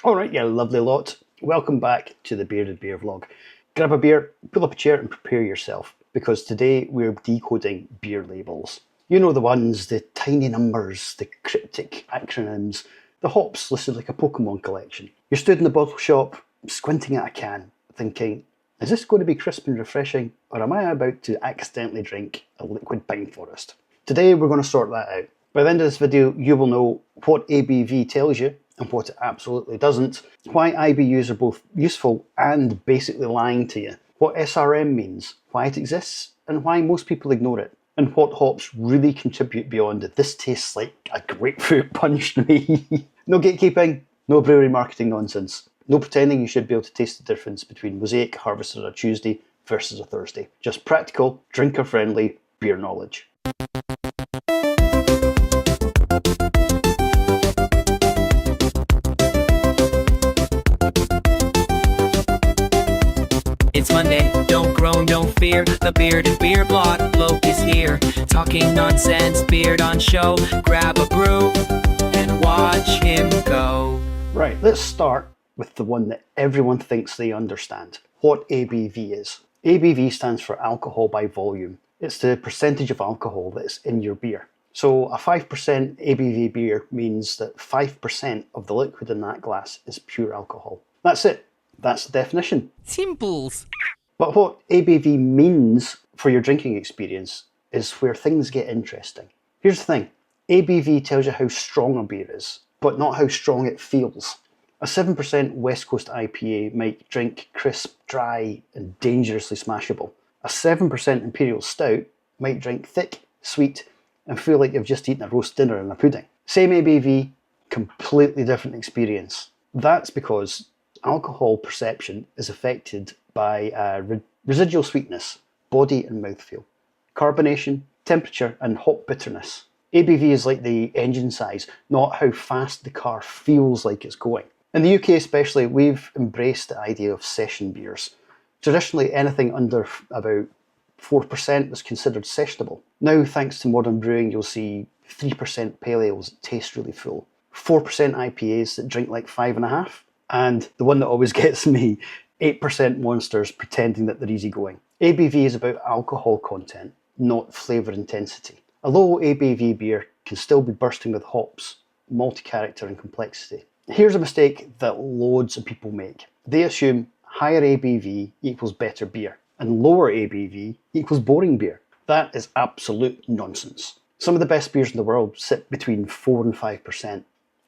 Alright, you lovely lot. Welcome back to the Bearded Beer vlog. Grab a beer, pull up a chair and prepare yourself, because today we're decoding beer labels. You know the ones, the tiny numbers, the cryptic acronyms, the hops listed like a Pokemon collection. You're stood in the bottle shop, squinting at a can, thinking, is this going to be crisp and refreshing, or am I about to accidentally drink a liquid pine forest? Today we're going to sort that out. By the end of this video, you will know what ABV tells you and what it absolutely doesn't, why IBUs are both useful and basically lying to you, what SRM means, why it exists, and why most people ignore it, and what hops really contribute beyond this tastes like a grapefruit punch to me. No gatekeeping, no brewery marketing nonsense, no pretending you should be able to taste the difference between Mosaic harvested on a Tuesday versus a Thursday. Just practical, drinker-friendly beer knowledge. It's Monday, don't groan, don't fear. The Bearded Beer blog bloke is here. Talking nonsense, beard on show. Grab a brew and watch him go. Right, let's start with the one that everyone thinks they understand. What ABV is. ABV stands for alcohol by volume. It's the percentage of alcohol that's in your beer. So a 5% ABV beer means that 5% of the liquid in that glass is pure alcohol. That's it. That's the definition. Simples. But what ABV means for your drinking experience is where things get interesting. Here's the thing. ABV tells you how strong a beer is, but not how strong it feels. A 7% West Coast IPA might drink crisp, dry, and dangerously smashable. A 7% Imperial Stout might drink thick, sweet, and feel like you've just eaten a roast dinner and a pudding. Same ABV, completely different experience. That's because alcohol perception is affected by residual sweetness, body and mouthfeel, carbonation, temperature, and hop bitterness. ABV is like the engine size, not how fast the car feels like it's going. In the UK especially, we've embraced the idea of session beers. Traditionally, anything under about 4% was considered sessionable. Now, thanks to modern brewing, you'll see 3% pale ales that taste really full, 4% IPAs that drink like 5.5%, and the one that always gets me, 8% monsters pretending that they're easygoing. ABV is about alcohol content, not flavour intensity. A low ABV beer can still be bursting with hops, multi-character and complexity. Here's a mistake that loads of people make. They assume higher ABV equals better beer, and lower ABV equals boring beer. That is absolute nonsense. Some of the best beers in the world sit between 4 and 5%.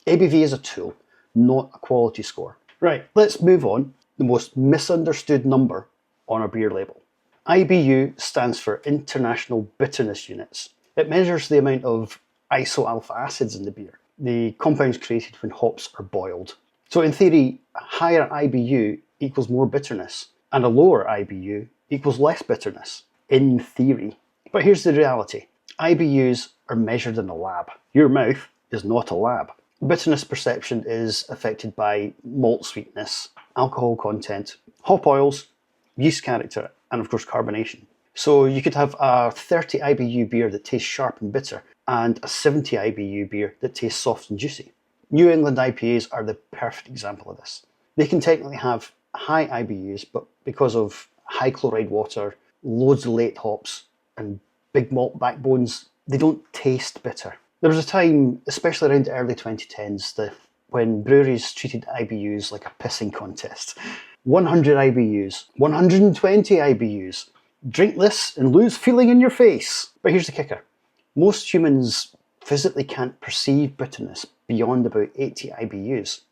ABV is a tool, not a quality score. Right, let's move on. The most misunderstood number on a beer label. IBU stands for International Bitterness Units. It measures the amount of iso-alpha acids in the beer, the compounds created when hops are boiled. So in theory, a higher IBU equals more bitterness, and a lower IBU equals less bitterness, in theory. But here's the reality. IBUs are measured in a lab. Your mouth is not a lab. Bitterness perception is affected by malt sweetness, alcohol content, hop oils, yeast character, and of course carbonation. So you could have a 30 IBU beer that tastes sharp and bitter, and a 70 IBU beer that tastes soft and juicy. New England IPAs are the perfect example of this. They can technically have high IBUs, but because of high chloride water, loads of late hops, and big malt backbones, they don't taste bitter. There was a time, especially around the early 2010s, when breweries treated IBUs like a pissing contest. 100 IBUs, 120 IBUs. Drink this and lose feeling in your face. But here's the kicker. Most humans physically can't perceive bitterness beyond about 80 IBUs.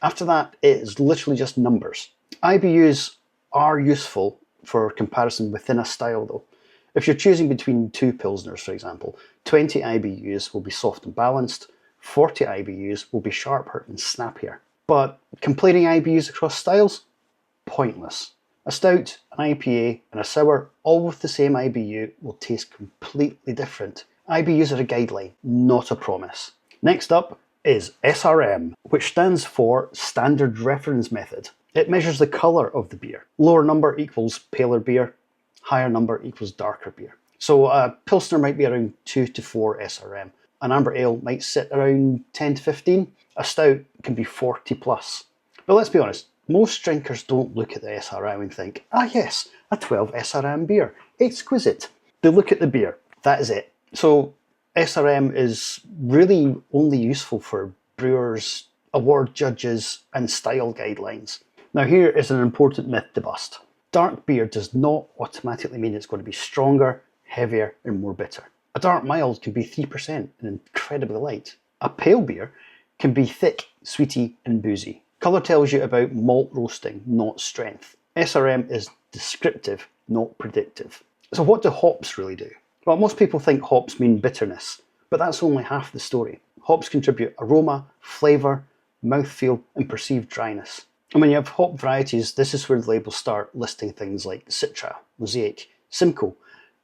After that, it is literally just numbers. IBUs are useful for comparison within a style though. If you're choosing between two Pilsners, for example, 20 IBUs will be soft and balanced, 40 IBUs will be sharper and snappier. But comparing IBUs across styles? Pointless. A stout, an IPA, and a sour, all with the same IBU, will taste completely different. IBUs are a guideline, not a promise. Next up is SRM, which stands for Standard Reference Method. It measures the colour of the beer. Lower number equals paler beer, higher number equals darker beer. So a Pilsner might be around 2 to 4 SRM. An amber ale might sit around 10 to 15. A stout can be 40 plus. But let's be honest, most drinkers don't look at the SRM and think, ah yes, a 12 SRM beer, exquisite. They look at the beer, that is it. So SRM is really only useful for brewers, award judges and style guidelines. Now here is an important myth to bust. Dark beer does not automatically mean it's going to be stronger, heavier and more bitter. A dark mild can be 3% and incredibly light. A pale beer can be thick, sweety and boozy. Colour tells you about malt roasting, not strength. SRM is descriptive, not predictive. So what do hops really do? Well, most people think hops mean bitterness, but that's only half the story. Hops contribute aroma, flavour, mouthfeel and perceived dryness. And when you have hop varieties, this is where the labels start listing things like Citra, Mosaic, Simcoe,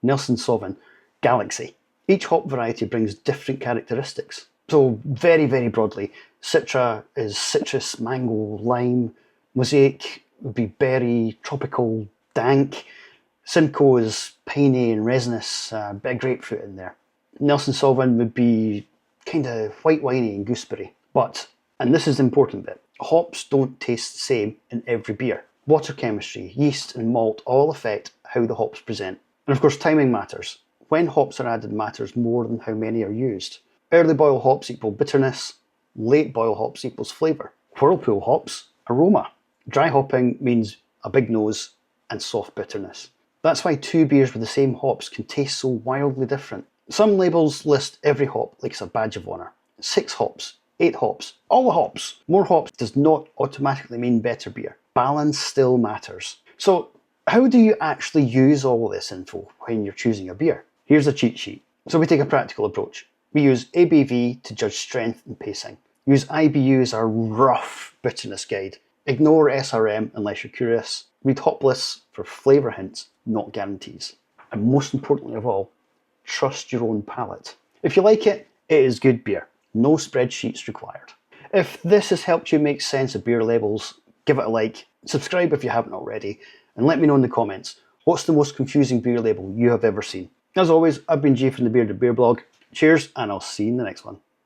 Nelson Sauvin, Galaxy. Each hop variety brings different characteristics. So very, very broadly, Citra is citrus, mango, lime. Mosaic would be berry, tropical, dank. Simcoe is piney and resinous, a bit of grapefruit in there. Nelson Sauvin would be kind of white winey and gooseberry. But, and this is the important bit, hops don't taste the same in every beer. Water chemistry, yeast and malt all affect how the hops present. And of course timing matters. When hops are added matters more than how many are used. Early boil hops equal bitterness, late boil hops equals flavour. Whirlpool hops, aroma. Dry hopping means a big nose and soft bitterness. That's why two beers with the same hops can taste so wildly different. Some labels list every hop like it's a badge of honour. 6 hops, 8 hops, all the hops. More hops does not automatically mean better beer. Balance still matters. So how do you actually use all of this info when you're choosing a beer? Here's a cheat sheet. So we take a practical approach. We use ABV to judge strength and pacing. Use IBU as our rough bitterness guide. Ignore SRM unless you're curious. Read hop lists for flavour hints, not guarantees. And most importantly of all, trust your own palate. If you like it, it is good beer. No spreadsheets required. If this has helped you make sense of beer labels, give it a like, subscribe if you haven't already, and let me know in the comments, what's the most confusing beer label you have ever seen? As always, I've been Jay from the Bearded Beer blog. Cheers, and I'll see you in the next one.